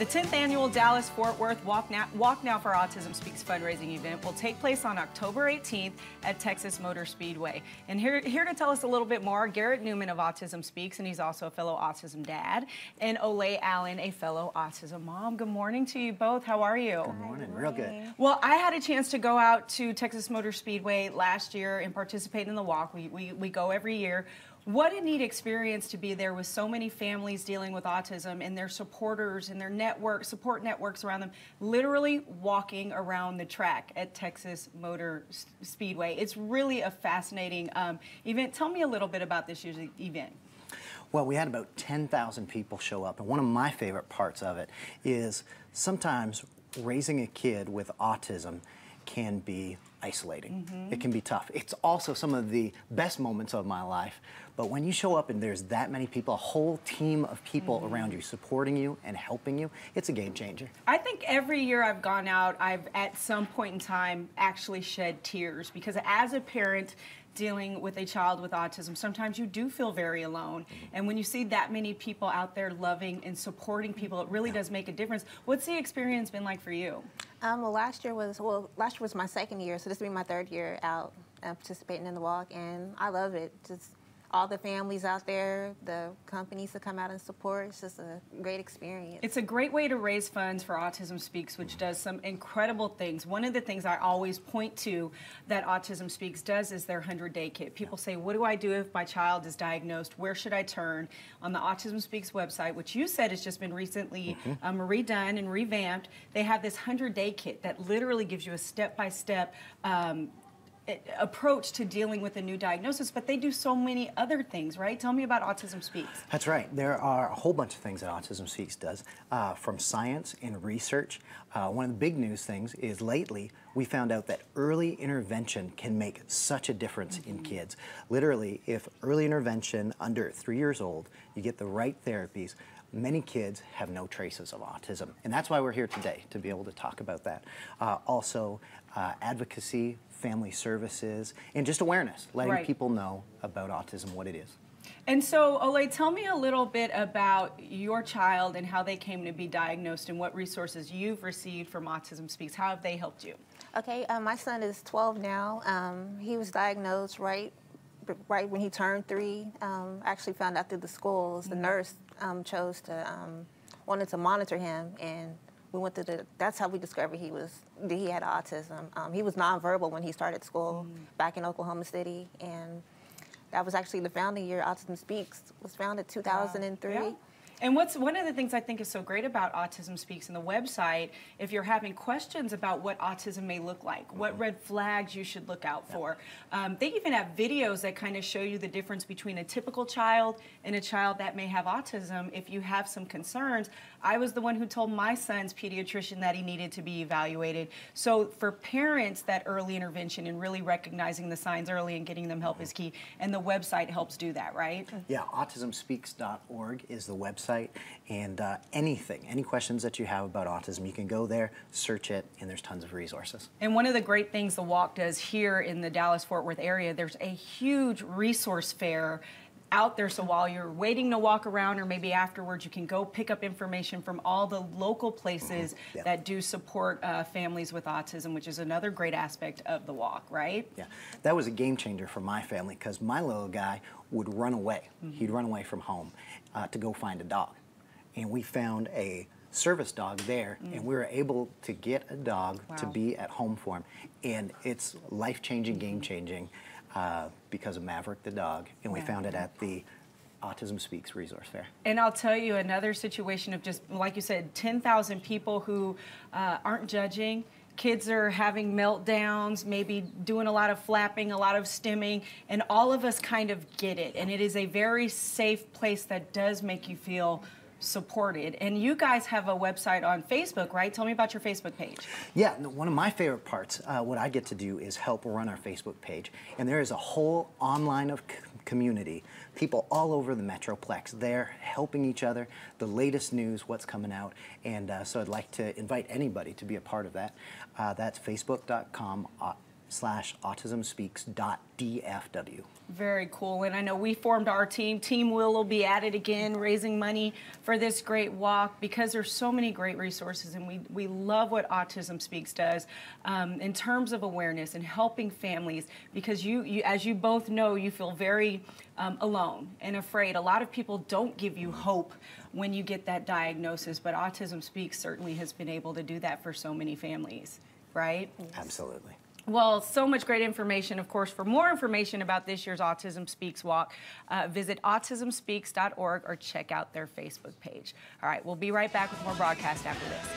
The 10th annual Dallas-Fort Worth Walk Now for Autism Speaks fundraising event will take place on October 18th at Texas Motor Speedway. And here to tell us a little bit more, Garrett Newman of Autism Speaks, and he's also a fellow autism dad, and Olay Allen, a fellow autism mom. Good morning to you both. How are you? Good morning. Real good. Well, I had a chance to go out to Texas Motor Speedway last year and participate in the walk. We go every year. What a neat experience to be there with so many families dealing with autism and their supporters and their support networks around them, literally walking around the track at Texas Motor Speedway. It's really a fascinating event. Tell me a little bit about this year's event. Well, we had about 10,000 people show up, and one of my favorite parts of it is sometimes raising a kid with autism can be isolating. It can be tough. It's also some of the best moments of my life. But when you show up and there's that many people, a whole team of people around you supporting you and helping you, it's a game changer. I think every year I've gone out, I've at some point in time actually shed tears, because as a parent dealing with a child with autism, sometimes you do feel very alone. And when you see that many people out there loving and supporting people, it really does make a difference. What's the experience been like for you? Well, last year was my second year, so this will be my third year out participating in the walk, and I love it. Just all the families out there, the companies that come out and support. It's just a great experience. It's a great way to raise funds for Autism Speaks, which does some incredible things. One of the things I always point to that Autism Speaks does is their 100-day kit. People say, what do I do if my child is diagnosed? Where should I turn? On the Autism Speaks website, which you said has just been recently redone and revamped, they have this 100-day kit that literally gives you a step-by-step approach to dealing with a new diagnosis, but they do so many other things, right? Tell me about Autism Speaks. That's right. There are a whole bunch of things that Autism Speaks does, from science and research. One of the big news things is lately we found out that early intervention can make such a difference in kids. Literally, if early intervention under 3 years old, you get the right therapies, many kids have no traces of autism. And that's why we're here today, to be able to talk about that. Also, advocacy, family services, and just awareness, letting people know about autism, what it is. And so, Olay, tell me a little bit about your child and how they came to be diagnosed and what resources you've received from Autism Speaks. How have they helped you? Okay, my son is 12 now. He was diagnosed right when he turned 3. Actually found out through the schools. The nurse wanted to monitor him, and we went to that's how we discovered he had autism. He was nonverbal when he started school back in Oklahoma City, and that was actually the founding year. Autism Speaks was founded 2003. Yeah. And one of the things I think is so great about Autism Speaks and the website, if you're having questions about what autism may look like, what red flags you should look out for, they even have videos that kind of show you the difference between a typical child and a child that may have autism. If you have some concerns, I was the one who told my son's pediatrician that he needed to be evaluated. So for parents, that early intervention and really recognizing the signs early and getting them help is key. And the website helps do that, right? Yeah, autismspeaks.org is the website. And any questions that you have about autism, you can go there, search it, and there's tons of resources. And one of the great things the walk does here in the Dallas-Fort Worth area, there's a huge resource fair out there, so while you're waiting to walk around or maybe afterwards, you can go pick up information from all the local places that do support families with autism, which is another great aspect of the walk, right? Yeah, that was a game changer for my family, because my little guy would run away. He'd run away from home to go find a dog. And we found a service dog there, and we were able to get a dog to be at home for him. And it's life-changing, game-changing, because of Maverick the dog, and we found it at the Autism Speaks resource fair. And I'll tell you another situation of just, like you said, 10,000 people who aren't judging. Kids are having meltdowns, maybe doing a lot of flapping, a lot of stimming, and all of us kind of get it. And it is a very safe place that does make you feel supported. And you guys have a website on Facebook, right? Tell me about your Facebook page. Yeah, one of my favorite parts, what I get to do is help run our Facebook page. And there is a whole online of community, people all over the Metroplex there helping each other, the latest news, what's coming out. And so I'd like to invite anybody to be a part of that. That's facebook.com www.autismspeaks.dfw. Very cool. And I know we formed our team. Team Will be at it again, raising money for this great walk, because there's so many great resources, and we love what Autism Speaks does in terms of awareness and helping families, because you as you both know, you feel very alone and afraid. A lot of people don't give you hope when you get that diagnosis, but Autism Speaks certainly has been able to do that for so many families, right? Absolutely. Well, so much great information. Of course, for more information about this year's Autism Speaks walk, visit autismspeaks.org or check out their Facebook page. All right, we'll be right back with more broadcast after this.